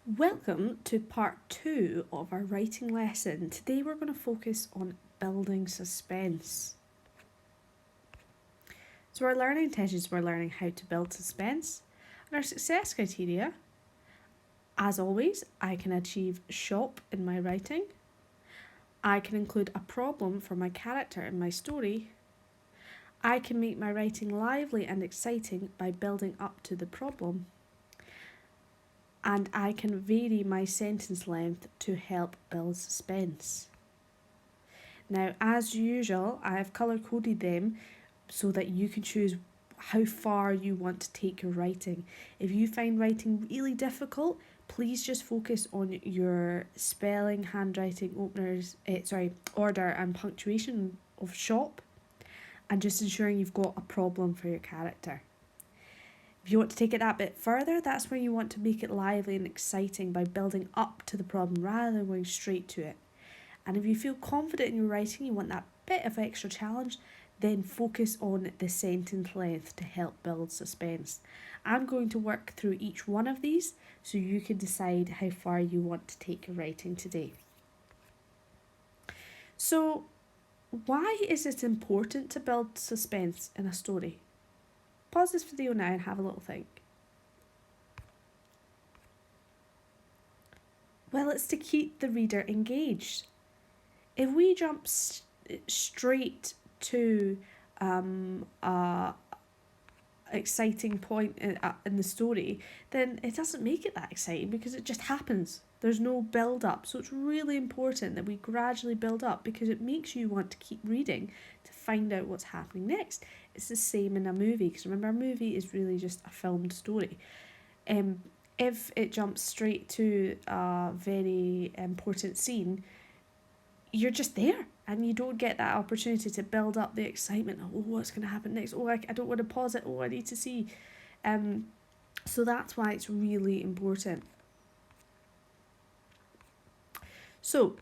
Welcome to part 2 of our writing lesson. Today we're going to focus on building suspense. So our learning intentions, we're learning how to build suspense. And our success criteria, as always, I can achieve shop in my writing. I can include a problem for my character in my story. I can make my writing lively and exciting by building up to the problem. And I can vary my sentence length to help build suspense. Now, as usual, I have colour coded them so that you can choose how far you want to take your writing. If you find writing really difficult, please just focus on your spelling, handwriting, order and punctuation of shop, and just ensuring you've got a problem for your character. If you want to take it that bit further, that's where you want to make it lively and exciting by building up to the problem rather than going straight to it. And if you feel confident in your writing, you want that bit of extra challenge, then focus on the sentence length to help build suspense. I'm going to work through each one of these so you can decide how far you want to take your writing today. So, why is it important to build suspense in a story? Pause this video now and have a little think. Well, it's to keep the reader engaged. If we jump straight to a exciting point in the story, then it doesn't make it that exciting because it just happens. There's no build up. So it's really important that we gradually build up because it makes you want to keep reading to find out what's happening next. It's the same in a movie because remember, a movie is really just a filmed story. If it jumps straight to a very important scene, you're just there and you don't get that opportunity to build up the excitement. Oh, what's going to happen next? Oh, I don't want to pause it. Oh, I need to see. So that's why it's really important. So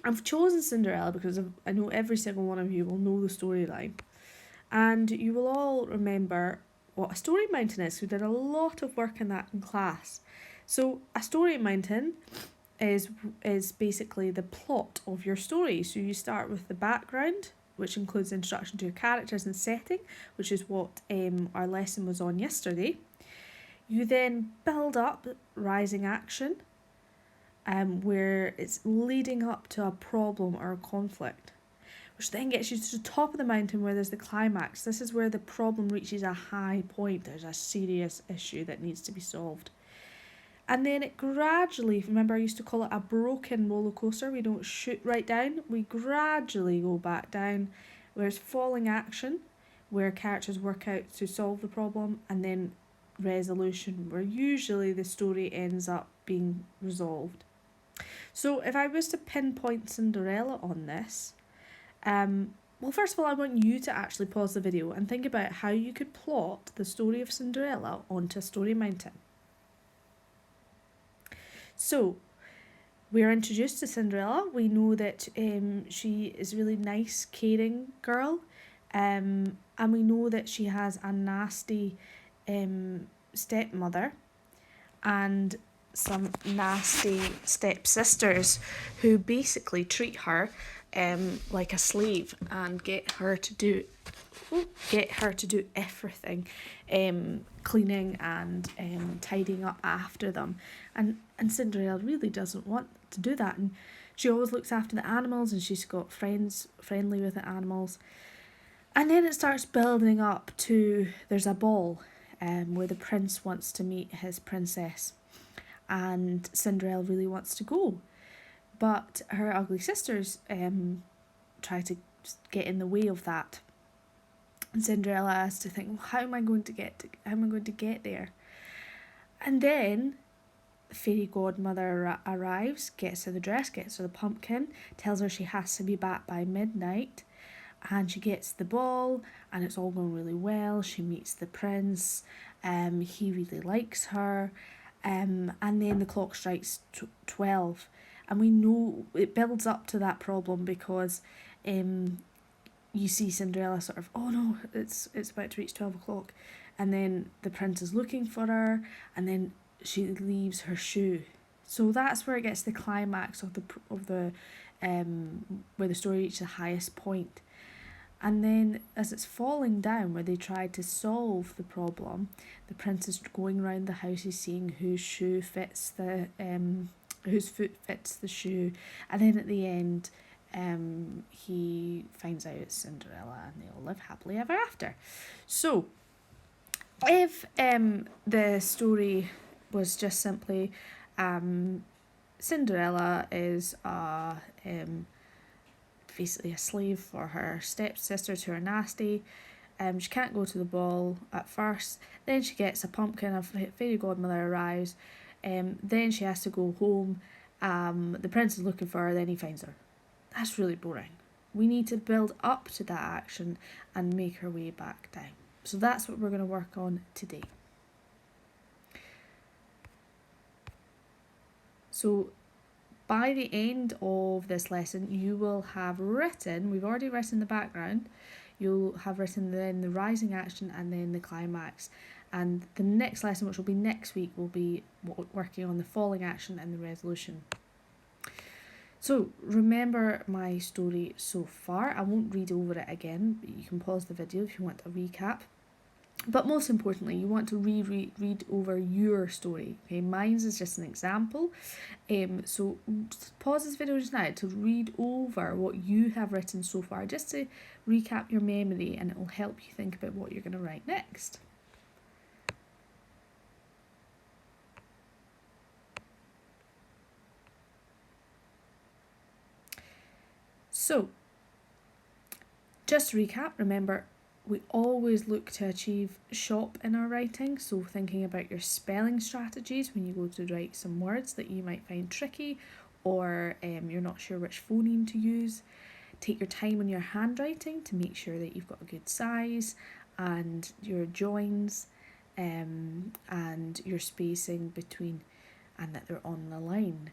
I've chosen Cinderella because I know every single one of you will know the storyline. And you will all remember what a story mountain is. We did a lot of work in that in class. So a story mountain is basically the plot of your story. So you start with the background, which includes introduction to your characters and setting, which is what our lesson was on yesterday. You then build up rising action, where it's leading up to a problem or a conflict, which then gets you to the top of the mountain where there's the climax. This is where the problem reaches a high point. There's a serious issue that needs to be solved. And then it gradually, remember I used to call it a broken roller coaster. We don't shoot right down. We gradually go back down where it's falling action, where characters work out to solve the problem, and then resolution, where usually the story ends up being resolved. So if I was to pinpoint Cinderella on this, well, first of all, I want you to actually pause the video and think about how you could plot the story of Cinderella onto a story mountain. So, we're introduced to Cinderella. We know that she is a really nice, caring girl, and we know that she has a nasty stepmother and some nasty stepsisters who basically treat her like a slave and get her to do everything, cleaning and tidying up after them, and Cinderella really doesn't want to do that, and she always looks after the animals and she's got friends friendly with the animals. And then it starts building up to there's a ball where the prince wants to meet his princess, and Cinderella really wants to go, but her ugly sisters try to get in the way of that. And Cinderella has to think, well, how am I going to get there? And then the fairy godmother arrives, gets her the dress, gets her the pumpkin, tells her she has to be back by midnight, and she gets the ball, and it's all going really well. She meets the prince, he really likes her, and then the clock strikes 12, and we know it builds up to that problem because you see Cinderella sort of, oh no, it's about to reach 12 o'clock, and then the prince is looking for her, and then she leaves her shoe. So that's where it gets the climax of the where the story reaches the highest point. And then as it's falling down, where they try to solve the problem, the prince is going around the house, he's seeing whose foot fits the shoe, and then at the end, he finds out it's Cinderella, and they all live happily ever after. So, if the story was just simply, Cinderella is basically a slave for her stepsisters who are nasty. She can't go to the ball at first. Then she gets a pumpkin. A fairy godmother arrives. Then she has to go home. The prince is looking for her. Then he finds her. That's really boring. We need to build up to that action and make her way back down. So that's what we're going to work on today. So by the end of this lesson, you will have written, we've already written the background, you'll have written then the rising action and then the climax. And the next lesson, which will be next week, will be working on the falling action and the resolution. So remember my story so far. I won't read over it again, but you can pause the video if you want a recap. But most importantly, you want to read over your story. Okay, mine's is just an example. So pause this video just now to read over what you have written so far, just to recap your memory, and it will help you think about what you're going to write next. So, just to recap, remember, we always look to achieve shop in our writing, so thinking about your spelling strategies when you go to write some words that you might find tricky, or you're not sure which phoneme to use. Take your time on your handwriting to make sure that you've got a good size, and your joins, and your spacing between, and that they're on the line.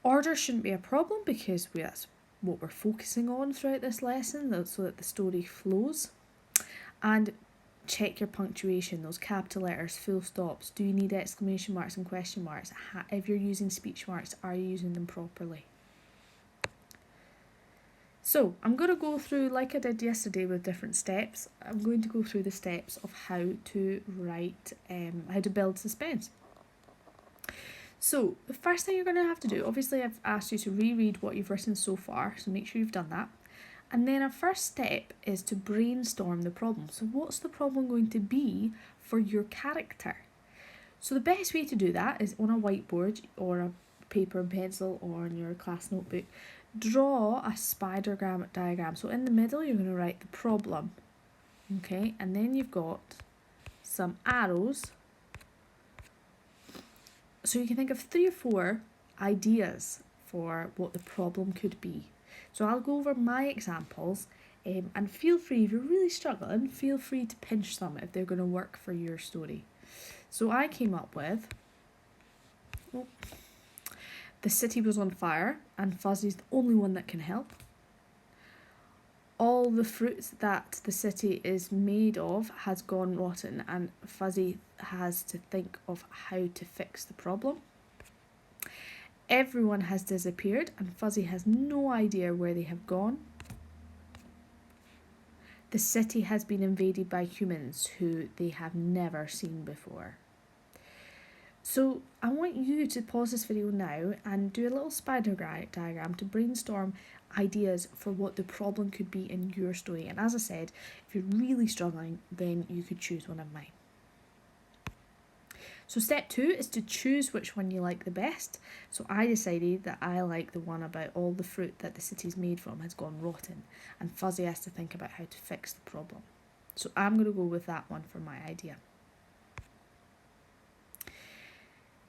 Order shouldn't be a problem because that's what we're focusing on throughout this lesson, so that the story flows. And check your punctuation, those capital letters, full stops. Do you need exclamation marks and question marks? If you're using speech marks, are you using them properly? So I'm going to go through, like I did yesterday with different steps, I'm going to go through the steps of how to write, how to build suspense. So the first thing you're going to have to do, obviously I've asked you to reread what you've written so far, so make sure you've done that. And then our first step is to brainstorm the problem. So what's the problem going to be for your character? So the best way to do that is on a whiteboard or a paper and pencil or on your class notebook. Draw a spider diagram. So in the middle you're going to write the problem. Okay, and then you've got some arrows. So you can think of 3 or 4 ideas for what the problem could be. So I'll go over my examples, and feel free, if you're really struggling, feel free to pinch them if they're going to work for your story. So I came up with, the city was on fire and Fuzzy's the only one that can help. All the fruit that the city is made of has gone rotten and Fuzzy has to think of how to fix the problem. Everyone has disappeared and Fuzzy has no idea where they have gone. The city has been invaded by humans who they have never seen before. So I want you to pause this video now and do a little spider diagram to brainstorm ideas for what the problem could be in your story. And as I said, if you're really struggling, then you could choose one of mine. So step 2 is to choose which one you like the best. So I decided that I like the one about all the fruit that the city's made from has gone rotten and Fuzzy has to think about how to fix the problem. So I'm going to go with that one for my idea.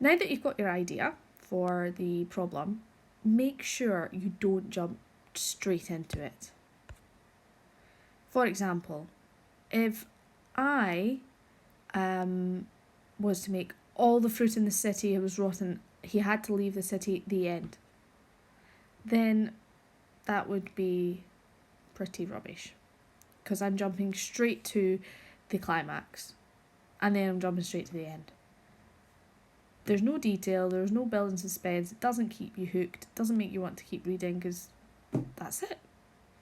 Now that you've got your idea for the problem, make sure you don't jump straight into it. For example, if I was to make all the fruit in the city was rotten, he had to leave the city at the end, then that would be pretty rubbish, because I'm jumping straight to the climax and then I'm jumping straight to the end. There's no detail, there's no building suspense, it doesn't keep you hooked, it doesn't make you want to keep reading because that's it.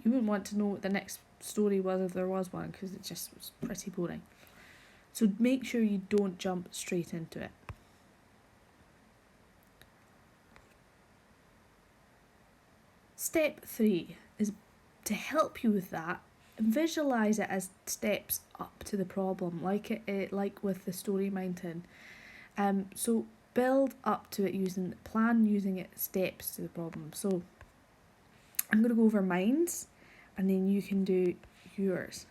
You wouldn't want to know what the next story was if there was one because it just was pretty boring. So make sure you don't jump straight into it. Step 3 is to help you with that. Visualize it as steps up to the problem, like with the story mountain. So build up to it using it steps to the problem. So I'm going to go over mine's, and then you can do yours.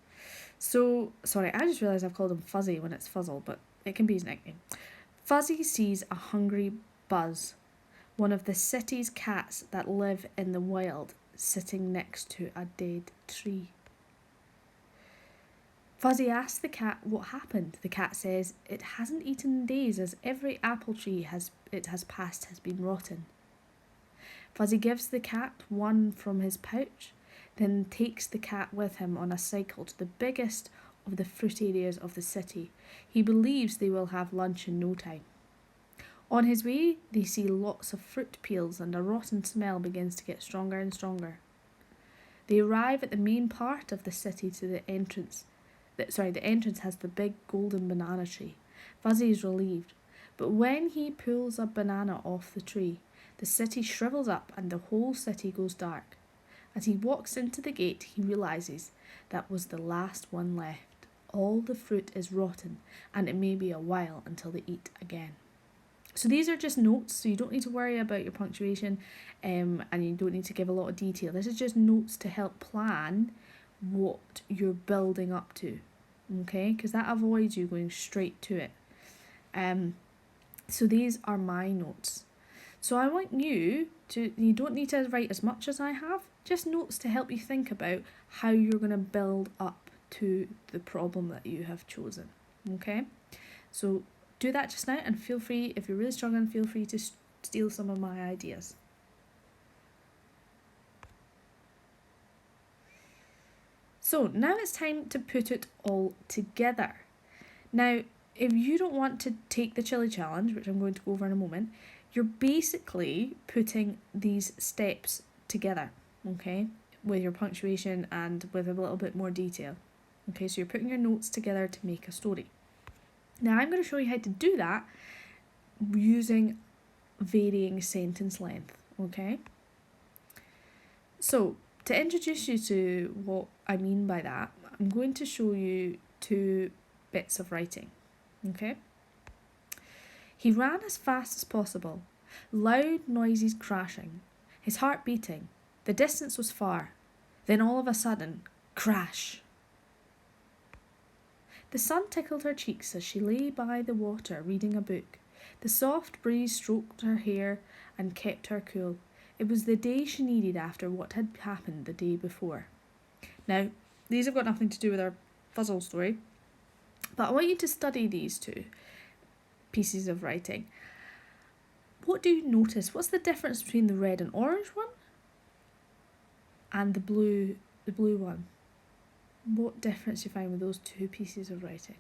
So sorry, I just realised I've called him Fuzzy when it's Fuzzle, but it can be his nickname. Fuzzy sees a hungry Buzz, one of the city's cats that live in the wild, sitting next to a dead tree. Fuzzy asks the cat what happened. The cat says it hasn't eaten in days as every apple tree it has passed has been rotten. Fuzzy gives the cat one from his pouch, then takes the cat with him on a cycle to the biggest of the fruit areas of the city. He believes they will have lunch in no time. On his way, they see lots of fruit peels and a rotten smell begins to get stronger and stronger. They arrive at the main part of the city to the entrance. The entrance has the big golden banana tree. Fuzzy is relieved, but when he pulls a banana off the tree, the city shrivels up and the whole city goes dark. As he walks into the gate, he realises that was the last one left. All the fruit is rotten, and it may be a while until they eat again. So these are just notes, so you don't need to worry about your punctuation, and you don't need to give a lot of detail. This is just notes to help plan what you're building up to, okay? Because that avoids you going straight to it. So these are my notes. So I want you don't need to write as much as I have, just notes to help you think about how you're going to build up to the problem that you have chosen, okay? So do that just now, and feel free, if you're really struggling, feel free to steal some of my ideas. So now it's time to put it all together. Now, if you don't want to take the chili challenge, which I'm going to go over in a moment, you're basically putting these steps together, okay, with your punctuation and with a little bit more detail. Okay, so you're putting your notes together to make a story. Now I'm going to show you how to do that using varying sentence length, okay? So to introduce you to what I mean by that, I'm going to show you 2 bits of writing, okay? He ran as fast as possible, loud noises crashing, his heart beating. The distance was far. Then all of a sudden, crash. The sun tickled her cheeks as she lay by the water reading a book. The soft breeze stroked her hair and kept her cool. It was the day she needed after what had happened the day before. Now, these have got nothing to do with our puzzle story, but I want you to study these 2 pieces of writing. What do you notice? What's the difference between the red and orange one and the blue one? What difference do you find with those 2 pieces of writing?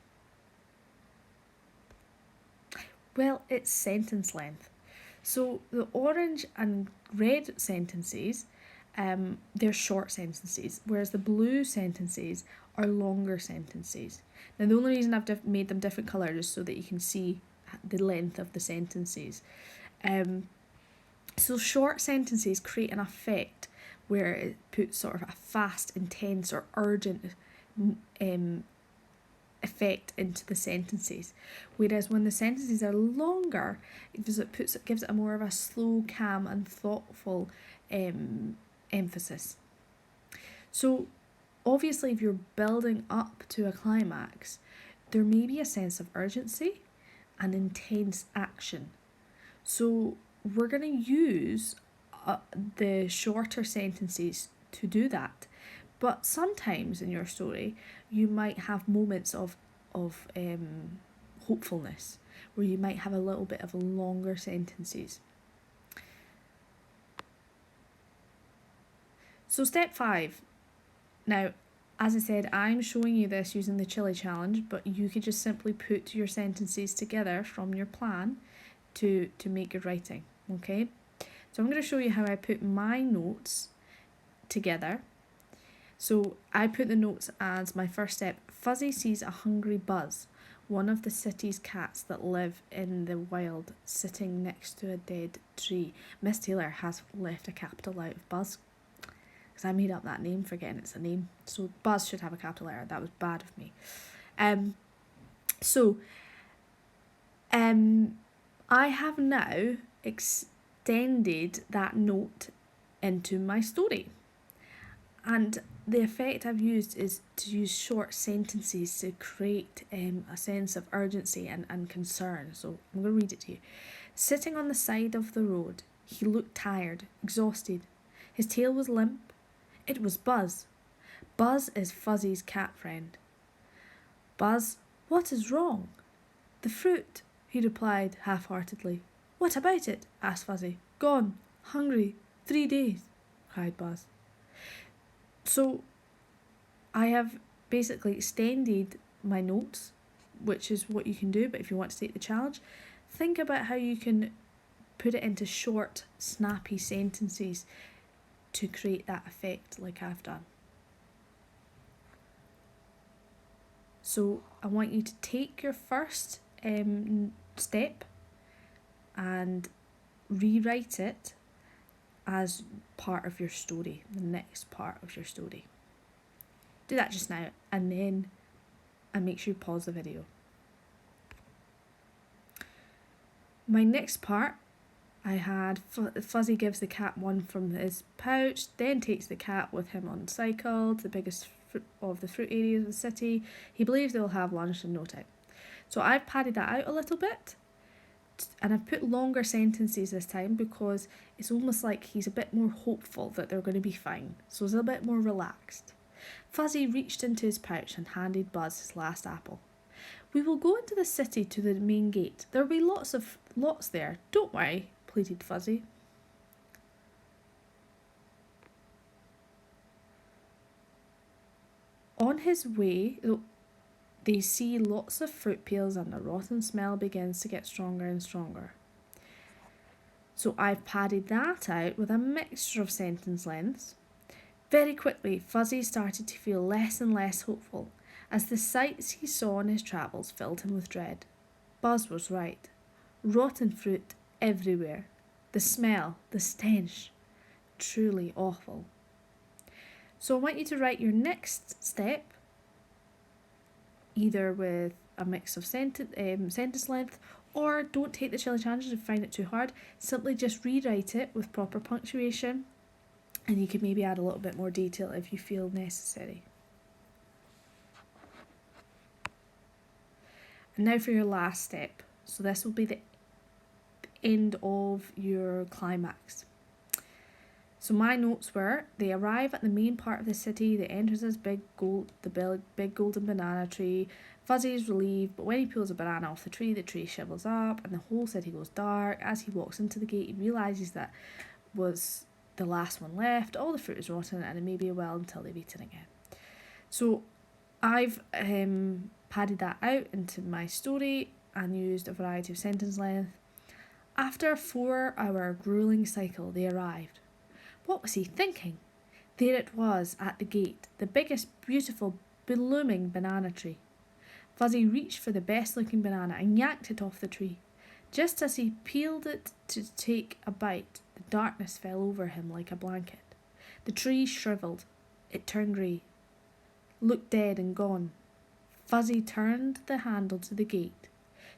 Well, it's sentence length. So the orange and red sentences, they're short sentences, whereas the blue sentences are longer sentences. Now the only reason I've made them different colours is so that you can see the length of the sentences. So short sentences create an effect where it puts sort of a fast, intense or urgent effect into the sentences, whereas when the sentences are longer, it gives it a more of a slow, calm and thoughtful emphasis. So obviously if you're building up to a climax, there may be a sense of urgency and intense action. So we're going to use the shorter sentences to do that. But sometimes in your story, you might have moments of hopefulness, where you might have a little bit of longer sentences. So step 5. Now, as I said, I'm showing you this using the chili challenge, but you could just simply put your sentences together from your plan to make your writing, okay? So I'm going to show you how I put my notes together. So I put the notes as my first step. Fuzzy sees a hungry Buzz, one of the city's cats that live in the wild, sitting next to a dead tree. Miss Taylor has left a capital out of Buzz, because I made up that name forgetting it's a name. So Buzz should have a capital letter. That was bad of me. So I have now extended that note into my story. And the effect I've used is to use short sentences to create a sense of urgency and concern. So I'm going to read it to you. Sitting on the side of the road, he looked tired, exhausted. His tail was limp. It was Buzz. Buzz is Fuzzy's cat friend. Buzz, what is wrong? The fruit, he replied half-heartedly. What about it? Asked Fuzzy. Gone. Hungry. 3 days, cried Buzz. So I have basically extended my notes, which is what you can do, but if you want to take the challenge, think about how you can put it into short, snappy sentences to create that effect like I've done. So I want you to take your first step and rewrite it as part of your story, the next part of your story. Do that just now, and make sure you pause the video. My next part, I had Fuzzy gives the cat one from his pouch, then takes the cat with him on cycle to the biggest of the fruit areas of the city. He believes they will have lunch in no time. So I've padded that out a little bit, and I've put longer sentences this time because it's almost like he's a bit more hopeful that they're going to be fine. So it's a bit more relaxed. Fuzzy reached into his pouch and handed Buzz his last apple. We will go into the city to the main gate. There'll be lots there. Don't worry, pleaded Fuzzy. On his way, they see lots of fruit peels and the rotten smell begins to get stronger and stronger. So I've padded that out with a mixture of sentence lengths. Very quickly, Fuzzy started to feel less and less hopeful as the sights he saw on his travels filled him with dread. Buzz was right. Rotten fruit everywhere. The smell, the stench, truly awful. So I want you to write your next step either with a mix of sentence length, or don't take the chilly challenge if you find it too hard. Simply just rewrite it with proper punctuation, and you can maybe add a little bit more detail if you feel necessary. And now for your last step. So this will be the end of your climax. So my notes were, they arrive at the main part of the city, they enter this big golden banana tree. Fuzzy is relieved, but when he pulls a banana off the tree shrivels up and the whole city goes dark. As he walks into the gate, he realises that was the last one left. All the fruit is rotten and it may be a while until they've eaten again. So I've padded that out into my story and used a variety of sentence length. After a 4-hour grueling cycle, they arrived. What was he thinking? There it was at the gate, the biggest, beautiful, blooming banana tree. Fuzzy reached for the best-looking banana and yanked it off the tree. Just as he peeled it to take a bite, the darkness fell over him like a blanket. The tree shriveled. It turned grey, looked dead and gone. Fuzzy turned the handle to the gate.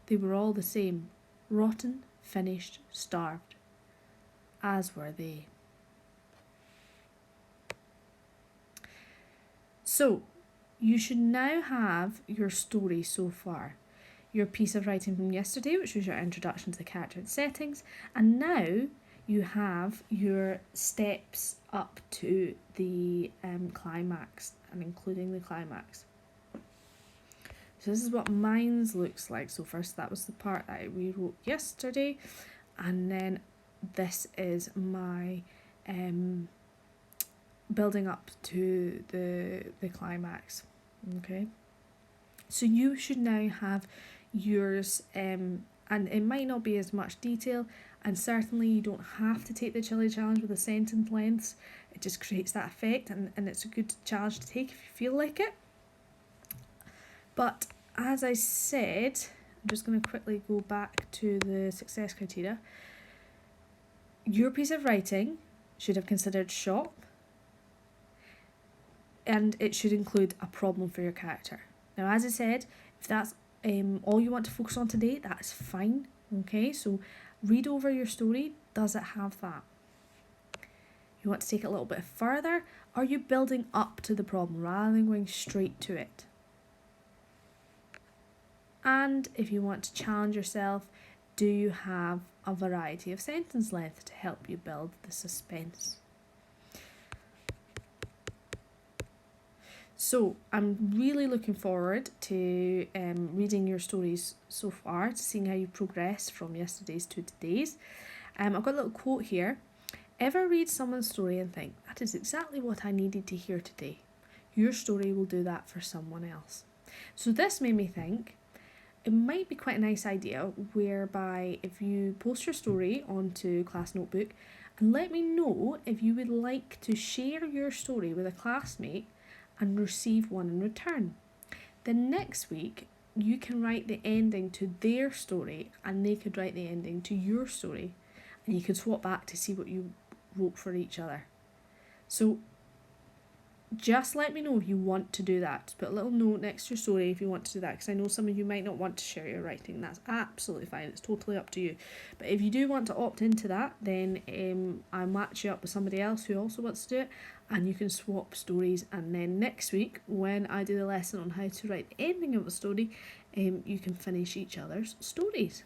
They were all the same, rotten, finished, starved. As were they. So, you should now have your story so far. Your piece of writing from yesterday, which was your introduction to the character and settings, and now you have your steps up to the climax, and including the climax. So this is what mine's looks like. So first that was the part that I rewrote yesterday, and then this is my building up to the climax. Okay, so you should now have yours and it might not be as much detail, and certainly you don't have to take the chili challenge with the sentence lengths. It just creates that effect, and it's a good challenge to take if you feel like it. But as I said, I'm just going to quickly go back to the success criteria. Your piece of writing should have considered shop, and it should include a problem for your character. Now, as I said, if that's all you want to focus on today, that's fine. Okay, so read over your story. Does it have that? You want to take it a little bit further? Are you building up to the problem rather than going straight to it? And if you want to challenge yourself, do you have a variety of sentence length to help you build the suspense? So I'm really looking forward to reading your stories so far, to seeing how you progress from yesterday's to today's. I've got a little quote here. Ever read someone's story and think, that is exactly what I needed to hear today? Your story will do that for someone else. So this made me think, it might be quite a nice idea whereby if you post your story onto Class Notebook and let me know if you would like to share your story with a classmate and receive one in return. Then next week you can write the ending to their story and they could write the ending to your story, and you could swap back to see what you wrote for each other. So just let me know if you want to do that. Just put a little note next to your story if you want to do that, because I know some of you might not want to share your writing. That's absolutely fine. It's totally up to you. But if you do want to opt into that, then I'll match you up with somebody else who also wants to do it, and you can swap stories. And then next week, when I do the lesson on how to write the ending of a story, you can finish each other's stories.